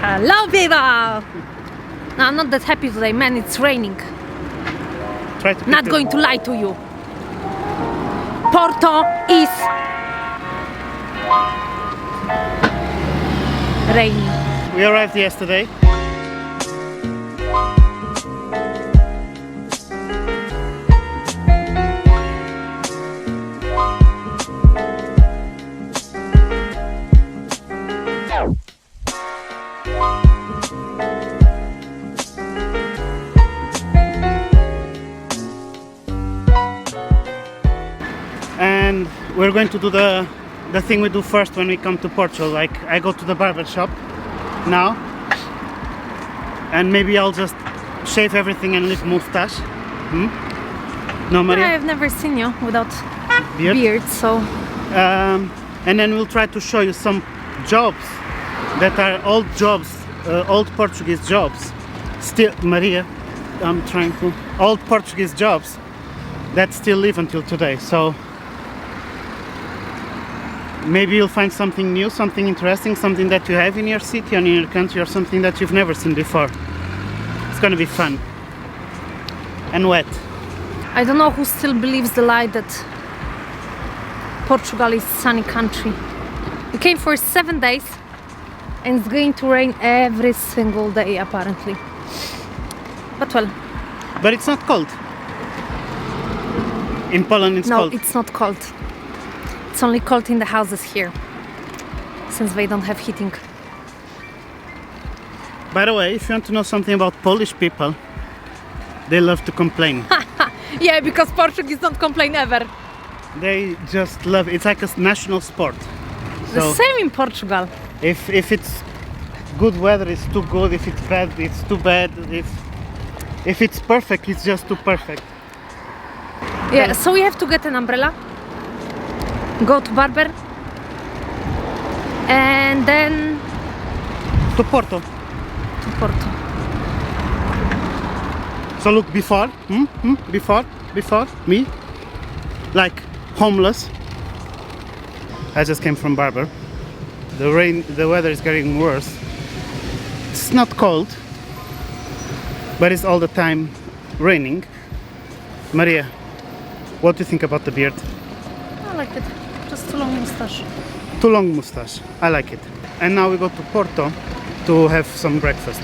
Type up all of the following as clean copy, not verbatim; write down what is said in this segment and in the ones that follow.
Hello people! No, I'm not that happy today, man, it's raining. Try to Not going to lie to you. Porto is raining. We arrived yesterday. And we're going to do the thing we do first when we come to Portugal. Like, I go to the barber shop now, and maybe I'll just shave everything and leave mustache. No, Maria? I've never seen you without beard, so... and then we'll try to show you some jobs that are old jobs, old Portuguese jobs. Still, Maria, I'm trying to... Old Portuguese jobs that still live until today, so... Maybe you'll find something new, something interesting, something that you have in your city or in your country, or something that you've never seen before. It's gonna be fun. And wet. I don't know who still believes the lie that Portugal is a sunny country. We came for 7 days and it's going to rain every single day apparently. But well. But it's not cold. In Poland it's cold. No, it's not cold. It's only cold in the houses here, since they don't have heating. By the way, if you want to know something about Polish people, they love to complain. Yeah, because Portuguese don't complain ever. They just love it. It's like a national sport. The So same in Portugal. if it's good weather, it's too good. If it's bad, it's too bad. If it's perfect, it's just too perfect. Yeah, so we have to get an umbrella, go to barber, and then To Porto. to Porto. So look, before, before me, like homeless. I just came from barber. The weather is getting worse. It's not cold, but it's all the time raining. Maria, what do you think about the beard? I like it. Just too long mustache. Too long mustache. I like it. And now we go to Porto to have some breakfast.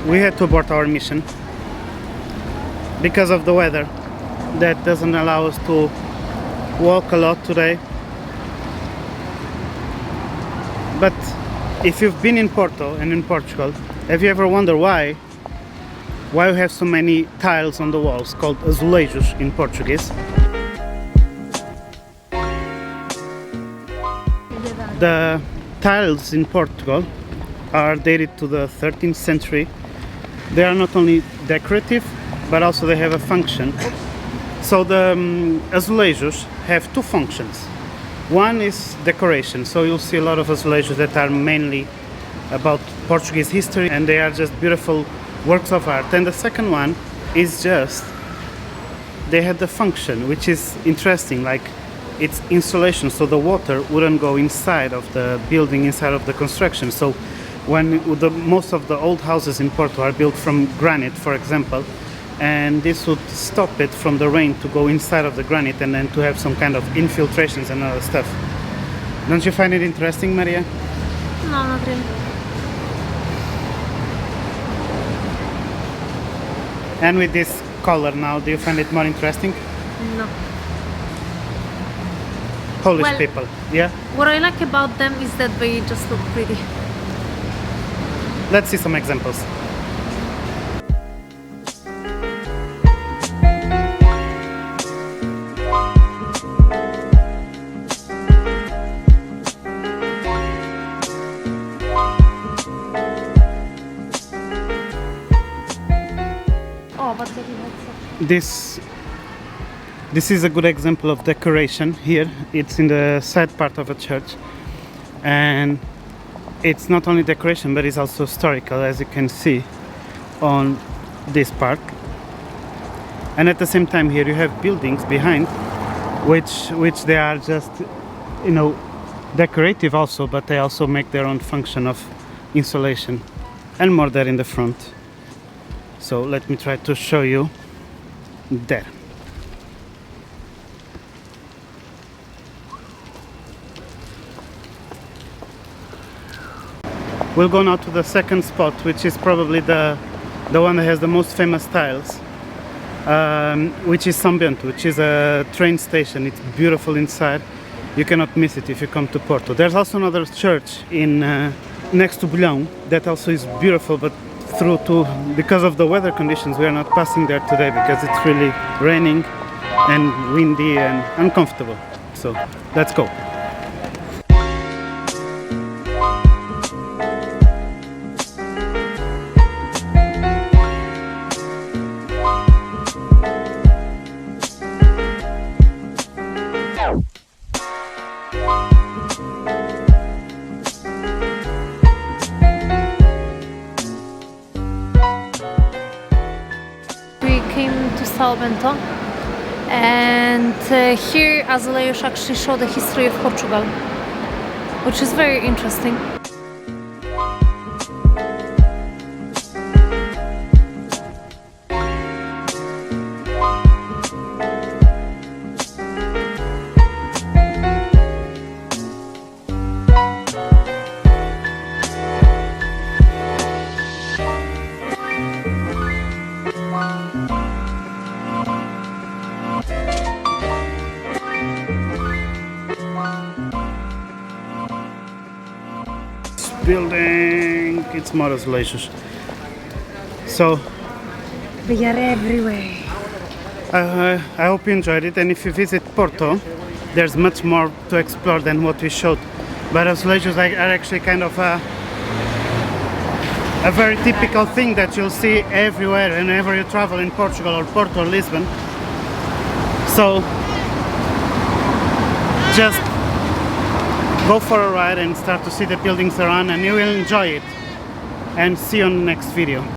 We had to abort our mission because of the weather that doesn't allow us to walk a lot today. But if you've been in Porto and in Portugal, have you ever wondered why we have so many tiles on the walls, called azulejos in Portuguese? The tiles in Portugal are dated to the 13th century. They are not only decorative, but also they have a function. So the azulejos have two functions. One is decoration, so you'll see a lot of azulejos that are mainly about Portuguese history, and they are just beautiful works of art. And the second one is just, they have the function, which is interesting, like it's insulation, so the water wouldn't go inside of the building, inside of the construction. So when most of the old houses in Porto are built from granite, for example, and this would stop it from the rain to go inside of the granite and then to have some kind of infiltrations and other stuff. Don't you find it interesting, Maria? No, not really. And with this color now, do you find it more interesting? No. Polish people, yeah? What I like about them is that they just look pretty. Let's see some examples. This is a good example of decoration here. It's in the side part of a church, and it's not only decoration but it's also historical, as you can see on this part. And at the same time here you have buildings behind which they are just, you know, decorative also, but they also make their own function of insulation, and more there in the front. So let me try to show you there. We'll go now to the second spot, which is probably the one that has the most famous tiles, which is Sambento, which is a train station. It's beautiful inside. You cannot miss it if you come to Porto. There's also another church in next to Bolhão that also is beautiful, but because of the weather conditions we are not passing there today because it's really raining and windy and uncomfortable. So let's go. Lowepro, and here AZULEJOS actually show the history of Portugal, which is very interesting. Building, it's more AZULEJOS. So They are everywhere. I hope you enjoyed it, and if you visit Porto there's much more to explore than what we showed, but AZULEJOS are actually kind of a very typical thing that you'll see everywhere whenever you travel in Portugal or Porto or Lisbon. So just go for a ride and start to see the buildings around, and you will enjoy it. And see you on the next video.